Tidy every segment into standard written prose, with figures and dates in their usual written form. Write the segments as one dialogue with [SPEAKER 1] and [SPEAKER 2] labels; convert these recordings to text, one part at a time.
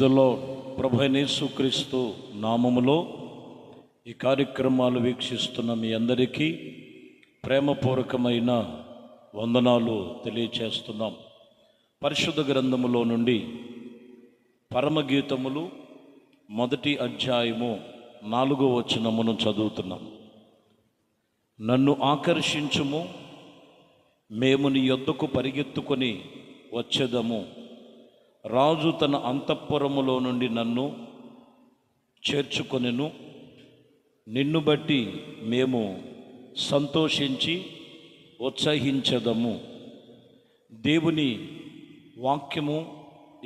[SPEAKER 1] Praise the lord. ప్రభు అయిన యేసుక్రీస్తు నామములో ఈ కార్యక్రమాలు వీక్షిస్తున్న మీ అందరికీ ప్రేమపూర్వకమైన వందనాలు తెలియచేస్తున్నాం. పరిశుద్ధ గ్రంథములో నుండి పరమగీతములు 1వ అధ్యాయము 4వ వచనమును చదువుతున్నాం. నన్ను ఆకర్షించుము, మేము నీ యొద్దకు పరిగెత్తుకొని వచ్చేదము. రాజు తన అంతఃపురములో నుండి నన్ను చేర్చుకొనెను. నిన్ను బట్టి మేము సంతోషించి ఉత్సహించెదము. దేవుని వాక్యము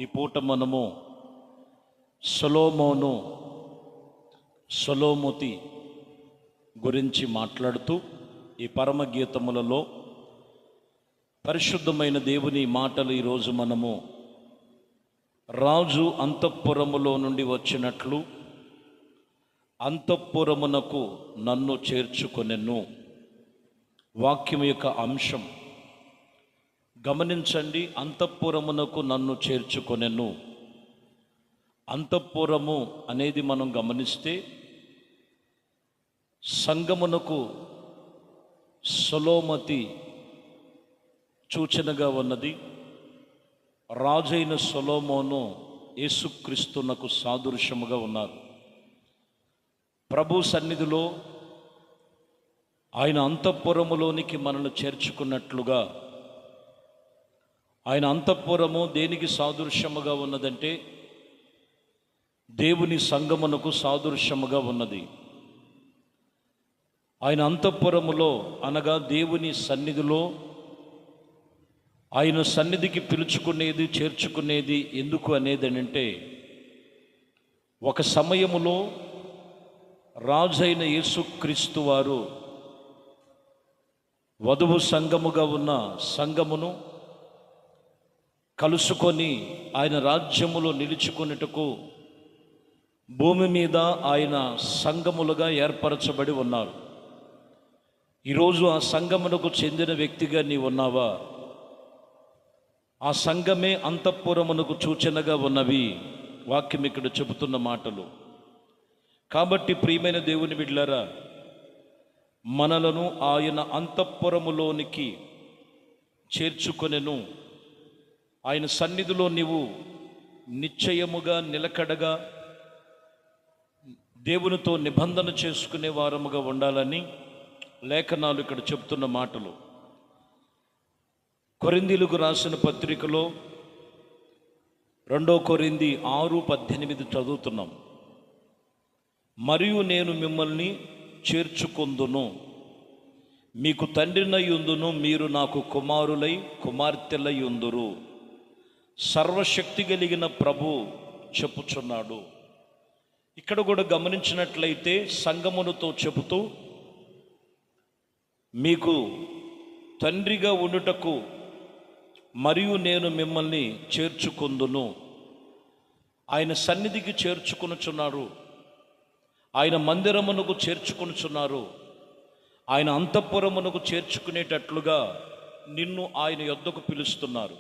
[SPEAKER 1] ఈ పూట మనము సొలొమోతి గురించి మాట్లాడుతూ ఈ పరమగీతములలో పరిశుద్ధమైన దేవుని మాటలు ఈరోజు మనము రాజు అంతఃపురములో నుండి వచ్చినట్లు అంతఃపురమునకు నన్ను చేర్చుకొనెను. వాక్యం యొక్క అంశం గమనించండి. అంతఃపురమునకు నన్ను చేర్చుకొనెను. అంతఃపురము అనేది మనం గమనిస్తే సంగమునకు సొలొమోతి సూచనగా ఉన్నది. రాజైన సొలొమోను యేసుక్రీస్తునకు సాదృశ్యముగా ఉన్నారు. ప్రభు సన్నిధిలో ఆయన అంతఃపురములోనికి మనల్ని చేర్చుకున్నట్లుగా ఆయన అంతఃపురము దేనికి సాదృశ్యముగా ఉన్నదంటే దేవుని సంగమునకు సాదృశ్యముగా ఉన్నది. ఆయన అంతఃపురములో అనగా దేవుని సన్నిధిలో ఆయన సన్నిధికి పిలుచుకునేది, చేర్చుకునేది ఎందుకు అనేది అంటే ఒక సమయములో రాజైన యేసుక్రీస్తు వారు వధువు సంఘముగా ఉన్న సంఘమును కలుసుకొని ఆయన రాజ్యములో నిలుచుకొనుటకు భూమి మీద ఆయన సంఘములుగా ఏర్పరచబడి ఉన్నారు. ఈరోజు ఆ సంఘమునకు చెందిన వ్యక్తిగా నీవు ఉన్నావా? ఆ సంఘమే అంతఃపురమునకు సూచనగా ఉన్నవి వాక్యం ఇక్కడ చెబుతున్న మాటలు. కాబట్టి ప్రియమైన దేవుని బిడ్డలారా, మనలను ఆయన అంతఃపురములోనికి చేర్చుకొనెను. ఆయన సన్నిధిలో నీవు నిశ్చయముగా నిలకడగా దేవునితో నిబంధన చేసుకునే వారముగా ఉండాలని లేఖనాలు ఇక్కడ చెప్తున్న మాటలు. కొరింథీయులకు రాసిన పత్రికలో 2 కొరింథీ 6:18 చదువుతున్నాం. మరియు నేను మిమ్మల్ని చేర్చుకొందును, మీకు తండ్రినై ఉందును, మీరు నాకు కుమారులై కుమార్తెలై ఉందురు. సర్వశక్తి కలిగిన ప్రభు చెప్పుచున్నాడు. ఇక్కడ కూడా గమనించినట్లయితే సంగమునుతో చెబుతూ మీకు తండ్రిగా ఉండుటకు మరియు నేను మిమ్మల్ని చేర్చుకొందును. ఆయన సన్నిధికి చేర్చుకొనుచున్నారు, ఆయన మందిరమునకు చేర్చుకొనుచున్నారు, ఆయన అంతఃపురమునకు చేర్చుకునేటట్లుగా నిన్ను ఆయన యొద్దకు పిలుస్తున్నారు.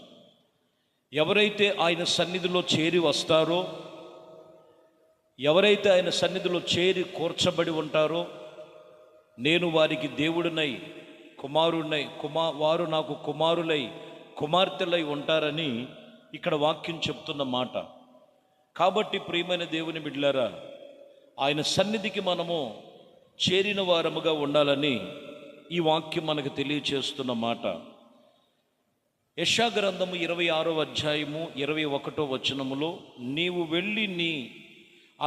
[SPEAKER 1] ఎవరైతే ఆయన సన్నిధిలో చేరి వస్తారో, ఎవరైతే ఆయన సన్నిధిలో చేరి కూర్చబడి ఉంటారో, నేను వారికి దేవుడినై కుమారుడినై వారు నాకు కుమారులై కుమార్తెలై ఉంటారని ఇక్కడ వాక్యం చెప్తున్న మాట. కాబట్టి ప్రియమైన దేవుని బిడ్డలారా, ఆయన సన్నిధికి మనము చేరిన వారముగా ఉండాలని ఈ వాక్యం మనకు తెలియచేస్తున్న మాట. యెషయా గ్రంథము 26వ అధ్యాయము 21వ వచనములో, నీవు వెళ్ళి నీ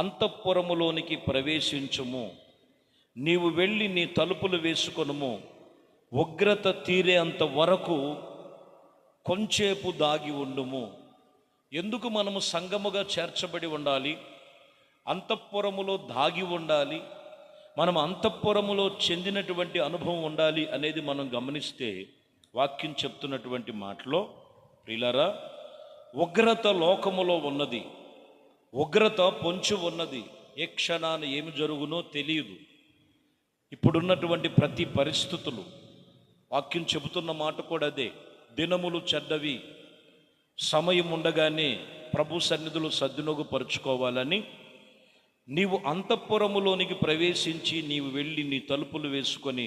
[SPEAKER 1] అంతఃపురములోనికి ప్రవేశించుము, నీవు వెళ్ళి నీ తలుపులు వేసుకొనుము, ఉగ్రత తీరేంత వరకు కొంచేపు దాగి ఉండుము. ఎందుకు మనము సంఘముగా చేర్చబడి ఉండాలి? అంతఃపురములో దాగి ఉండాలి. మనం అంతఃపురములో చెందినటువంటి అనుభవం ఉండాలి అనేది మనం గమనిస్తే వాక్యం చెప్తున్నటువంటి మాటలో, ప్రియులారా, ఉగ్రత లోకములో ఉన్నది, ఉగ్రత పొంచి ఉన్నది. ఏ క్షణాన ఏమి జరుగునో తెలియదు. ఇప్పుడున్నటువంటి ప్రతి పరిస్థితులు వాక్యం చెబుతున్న మాట కూడా అదే. దినములు చెడ్డవి, సమయం ఉండగానే ప్రభు సన్నిధిలో సద్వినియోగపరుచుకోవాలని నీవు అంతఃపురములోనికి ప్రవేశించి నీవు వెళ్ళి నీ తలుపులు వేసుకొని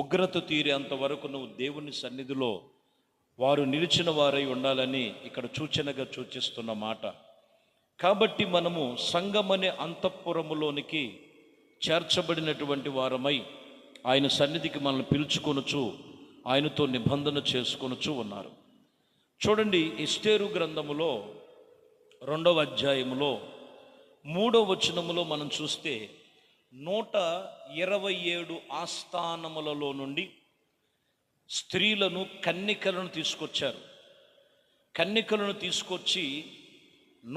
[SPEAKER 1] ఉగ్రత తీరేంత వరకు నువ్వు దేవుని సన్నిధిలో వారు నిలిచిన వారై ఉండాలని ఇక్కడ సూచనగా సూచిస్తున్న మాట. కాబట్టి మనము సంఘమనే అంతఃపురములోనికి చేర్చబడినటువంటి వారమై ఆయన సన్నిధికి మనల్ని పిలుచుకొనుచు ఆయనతో నిబంధన చేసుకొనుచు ఉన్నారు. చూడండి, ఎస్తేరు గ్రంథములో 2వ అధ్యాయములో 3వ వచనములో మనం చూస్తే 127 ఆస్థానములలో నుండి స్త్రీలను, కన్యకలను తీసుకొచ్చారు. కన్యకలను తీసుకొచ్చి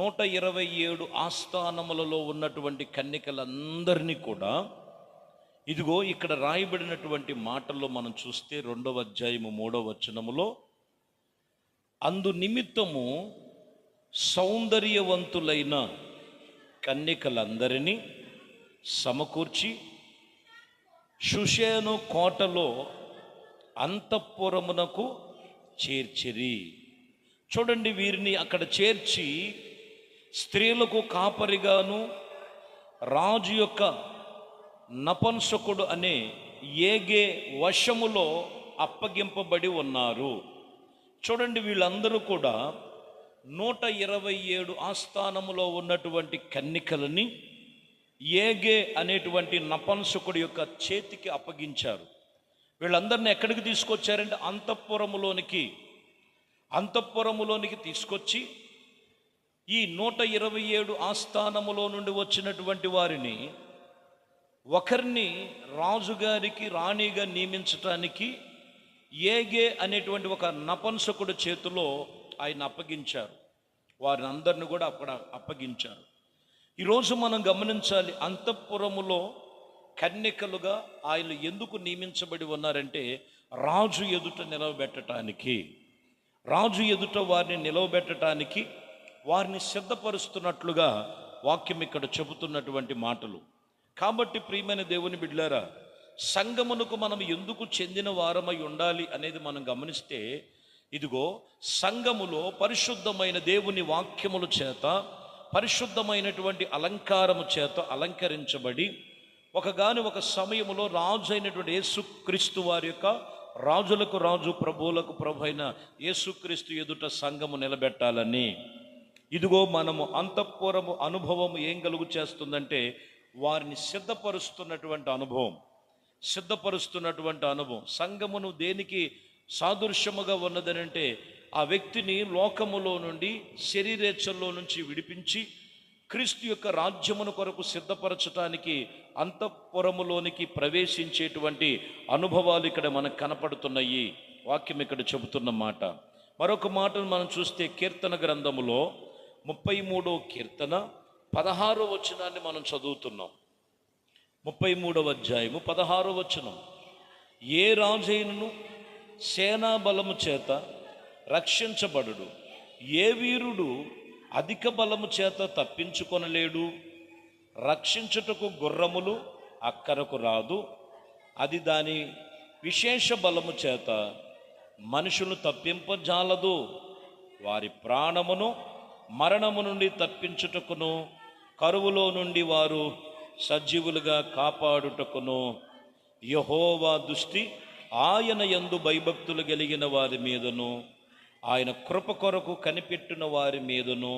[SPEAKER 1] 127 ఆస్థానములలో ఉన్నటువంటి కన్యకలందరినీ కూడా ఇదిగో ఇక్కడ రాయబడినటువంటి మాటల్లో మనం చూస్తే 2వ అధ్యాయము 3వ వచనములో అందు నిమిత్తము సౌందర్యవంతులైన కన్యకలందరినీ సమకూర్చి షుషేను కోటలో అంతఃపురమునకు చేర్చిరి. చూడండి, వీరిని అక్కడ చేర్చి స్త్రీలకు కాపరిగాను రాజు యొక్క నపుంసకుడు అనే ఏగే వశములో అప్పగింపబడి ఉన్నారు. చూడండి, వీళ్ళందరూ కూడా 127 ఆస్థానములో ఉన్నటువంటి కన్యకలని ఏగే అనేటువంటి నపుంసకుడి యొక్క చేతికి అప్పగించారు. వీళ్ళందరినీ ఎక్కడికి తీసుకొచ్చారంటే అంతఃపురములోనికి తీసుకొచ్చి ఈ 127 ఆస్థానములో నుండి వచ్చినటువంటి వారిని ఒకరిని రాజుగారికి రాణిగా నియమించటానికి ఏగే అనేటువంటి ఒక నపుంసకుడి చేతిలో ఆయన అప్పగించారు. వారిని అందరిని కూడా అక్కడ అప్పగించారు. ఈరోజు మనం గమనించాలి, అంతఃపురములో కన్యకలుగా ఆయన ఎందుకు నియమించబడి ఉన్నారంటే రాజు ఎదుట నిలవబెట్టడానికి, వారిని నిలవబెట్టడానికి వారిని సిద్ధపరుస్తున్నట్లుగా వాక్యం ఇక్కడ చెబుతున్నటువంటి మాటలు. కాబట్టి ప్రియమైన దేవుని బిడ్డలారా, సంఘమునకు మనం ఎందుకు చెందిన వారమై ఉండాలి అనేది మనం గమనిస్తే, ఇదిగో సంఘములో పరిశుద్ధమైన దేవుని వాక్యముల చేత, పరిశుద్ధమైనటువంటి అలంకారము చేత అలంకరించబడి ఒక సమయములో రాజు అయినటువంటి యేసుక్రీస్తు వారి యొక్క రాజులకు రాజు, ప్రభువులకు ప్రభు అయిన యేసుక్రీస్తు ఎదుట సంఘము నిలబెట్టాలని, ఇదిగో మనము అంతఃపురము అనుభవం ఏం కలుగు చేస్తుందంటే వారిని సిద్ధపరుస్తున్నటువంటి అనుభవం. సంఘమును దేనికి సాదృశ్యముగా ఉన్నదనంటే ఆ వ్యక్తిని లోకములో నుండి, శరీరేచ్ఛల్లో నుంచి విడిపించి క్రీస్తు యొక్క రాజ్యమును కొరకు సిద్ధపరచటానికి అంతఃపురములోనికి ప్రవేశించేటువంటి అనుభవాలు ఇక్కడ మనకు కనపడుతున్నాయి. వాక్యం ఇక్కడ చెబుతున్న మాట. మరొక మాటను మనం చూస్తే కీర్తన గ్రంథములో 33వ కీర్తన 16వ వచనాన్ని మనం చదువుతున్నాం. 33వ అధ్యాయము 16వ వచనం, ఏ రాజైనను సేనా బలము చేత రక్షించబడుడు, ఏ వీరుడు అధిక బలము చేత తప్పించుకొనలేడు. రక్షించుటకు గుర్రములు అక్కరకు రాదు, అది దాని విశేష బలము చేత మనుషులు తప్పింపజాలదు. వారి ప్రాణమును మరణము నుండి తప్పించుటకును, కరువులో నుండి వారు సజీవులుగా కాపాడుటకును యెహోవా దృష్టి ఆయన యందు భయభక్తులు కలిగిన వారి మీదను, ఆయన కృప కొరకు కనిపెట్టిన వారి మీదను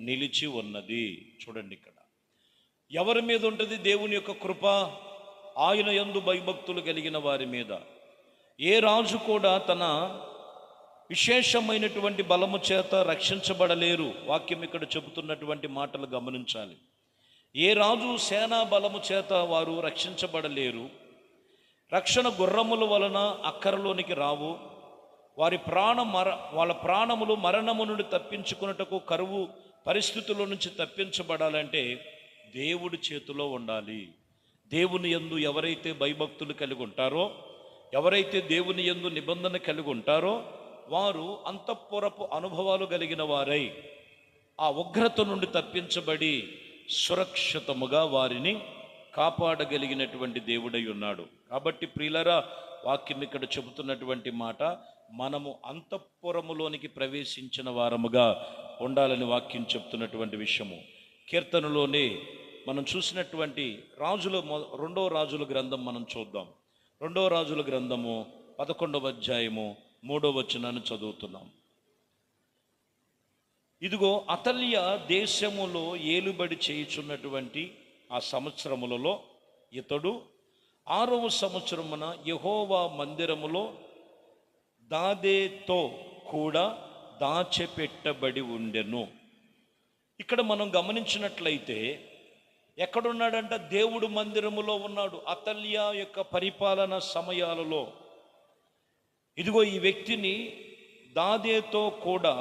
[SPEAKER 1] నిలిచి ఉన్నది. చూడండి, ఇక్కడ ఎవరి మీద ఉంటుంది దేవుని యొక్క కృప? ఆయన యందు భయభక్తులు కలిగిన వారి మీద. ఏ రాజు కూడా తన విశేషమైనటువంటి బలము చేత రక్షించబడలేరు. వాక్యం ఇక్కడ చెబుతున్నటువంటి మాటలు గమనించాలి. ఏ రాజు సేనా బలము చేత వారు రక్షించబడలేరు. రక్షణ గుర్రముల వలన అక్కరలోనికి రావు. వాళ్ళ ప్రాణములు మరణము నుండి తప్పించుకున్నటకు, కరువు పరిస్థితుల నుంచి తప్పించబడాలంటే దేవుడి చేతిలో ఉండాలి. దేవుని యందు ఎవరైతే భయభక్తులు కలిగి ఉంటారో, ఎవరైతే దేవుని యందు నిబంధన కలిగి ఉంటారో వారు అంతఃపురపు అనుభవాలు కలిగిన వారై ఆ ఉగ్రత నుండి తప్పించబడి సురక్షితముగా వారిని కాపాడగలిగినటువంటి దేవుడై ఉన్నాడు. కాబట్టి ప్రియులరా, వాక్యం ఇక్కడ చెబుతున్నటువంటి మాట, మనము అంతఃపురములోనికి ప్రవేశించిన వారముగా ఉండాలని వాక్యం చెప్తున్నటువంటి విషయము. కీర్తనలోనే మనం చూసినటువంటి రెండవ రాజుల గ్రంథం మనం చూద్దాం. రెండవ రాజుల గ్రంథము 11వ అధ్యాయము 3వ వచనాన్ని చదువుతున్నాం. ఇదిగో, అతల్య దేశములో ఏలుబడి చేయుచున్నటువంటి ఆ సంవత్సరములలో ఇతడు 6వ సంవత్సరమున యెహోవా మందిరములో దాదేతో కూడా దాచిపెట్టబడి ఉండెను. ఇక్కడ మనం గమనించినట్లయితే ఎక్కడున్నాడంట? దేవుడు మందిరములో ఉన్నాడు. అతల్య యొక్క పరిపాలన సమయాలలో ఇదిగో ఈ వ్యక్తిని దాదేతో కూడా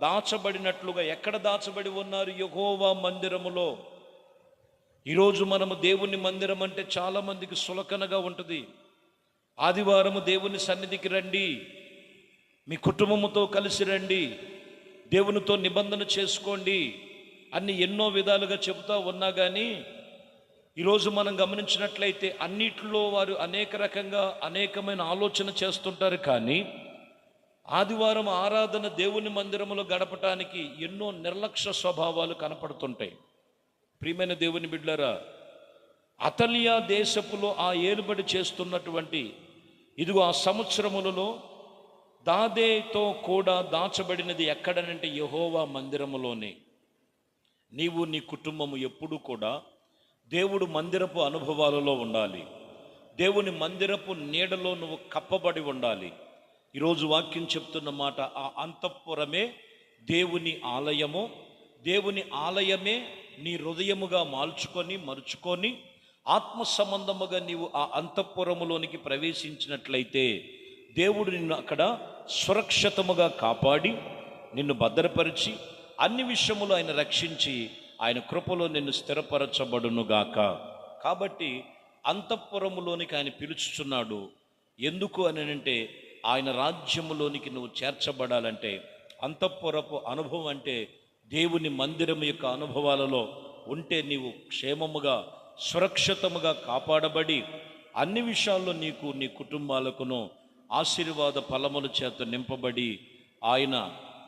[SPEAKER 1] దాచబడినట్లుగా ఎక్కడ దాచబడి ఉన్నారు? యెహోవా మందిరములో. ఈరోజు మనము దేవుని మందిరం అంటే చాలామందికి సులకనగా ఉంటుంది. ఆదివారము దేవుని సన్నిధికి రండి, మీ కుటుంబముతో కలిసి రండి, దేవునితో నిబంధన చేసుకోండి అన్ని ఎన్నో విధాలుగా చెబుతూ ఉన్నా కానీ ఈరోజు మనం గమనించినట్లయితే అన్నిట్లో వారు అనేక రకంగా అనేకమైన ఆలోచన చేస్తుంటారు. కానీ ఆదివారం ఆరాధన దేవుని మందిరములో గడపటానికి ఎన్నో నిర్లక్ష్య స్వభావాలు కనపడుతుంటాయి. ప్రియమైన దేవుని బిడ్డలారా, అతల్య దేశపులో ఆ ఏలుబడి చేస్తున్నటువంటి ఇదిగో ఆ సంవత్సరములలో దాదేతో కూడా దాచబడినది ఎక్కడనంటే యెహోవా మందిరములోనే. నీవు నీ కుటుంబము ఎప్పుడూ కూడా దేవుడు మందిరపు అనుభవాలలో ఉండాలి. దేవుని మందిరపు నీడలో నువ్వు కప్పబడి ఉండాలి. ఈరోజు వాక్యం చెప్తున్న మాట, ఆ అంతఃపురమే దేవుని ఆలయము. దేవుని ఆలయమే నీ హృదయముగా మరుచుకొని ఆత్మ సంబంధముగా నీవు ఆ అంతఃపురములోనికి ప్రవేశించినట్లయితే దేవుడు నిన్ను అక్కడ సురక్షితముగా కాపాడి నిన్ను భద్రపరిచి అన్ని విషయములు ఆయన రక్షించి ఆయన కృపలో నిన్ను స్థిరపరచబడునుగాక. కాబట్టి అంతఃపురములోనికి ఆయన పిలుచుచున్నాడు. ఎందుకు అని అంటే ఆయన రాజ్యములోనికి నువ్వు చేర్చబడాలంటే అంతఃపురపు అనుభవం అంటే దేవుని మందిరం యొక్క అనుభవాలలో ఉంటే నీవు క్షేమముగా సురక్షితముగా కాపాడబడి అన్ని విషయాల్లో నీకు నీ కుటుంబాలకును ఆశీర్వాద ఫలముల చేత నింపబడి ఆయన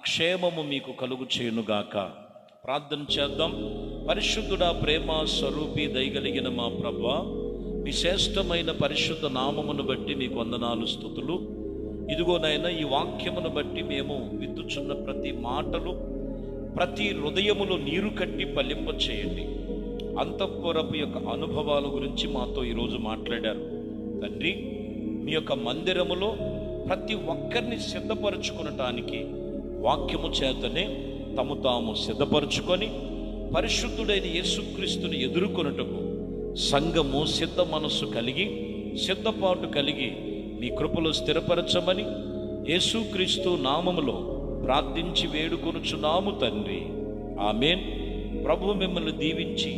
[SPEAKER 1] క్షేమము మీకు కలుగు చేయునుగాక. ప్రార్థన చేద్దాం. పరిశుద్ధుడా, ప్రేమ స్వరూపి, దయగలిగిన మా ప్రభువా, మీ శ్రేష్టమైన పరిశుద్ధ నామమును బట్టి మీకు వందనాలు, స్తుతులు. ఇదిగో నాయనా, ఈ వాక్యమును బట్టి మేము విత్తుచున్న ప్రతి మాటలు ప్రతి హృదయములో నీరు కట్టి ఫలింప చేయండి. అంతఃపురపు యొక్క అనుభవాల గురించి మాతో ఈరోజు మాట్లాడారు తండ్రి. మీ యొక్క మందిరములో ప్రతి ఒక్కరిని సిద్ధపరచుకునటానికి వాక్యము చేతనే తము తాము సిద్ధపరచుకొని పరిశుద్ధుడైన యేసుక్రీస్తుని ఎదుర్కొనుటకు సంఘము సిద్ధ మనస్సు కలిగి సిద్ధపాటు కలిగి మీ కృపలో స్థిరపరచమని యేసుక్రీస్తు నామములో ప్రార్థించి వేడుకొనుచున్నాము తండ్రి. ఆమేన్. ప్రభు మిమ్మల్ని దీవించి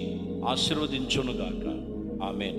[SPEAKER 1] ఆశీర్వదించునుగాక. ఆమేన్.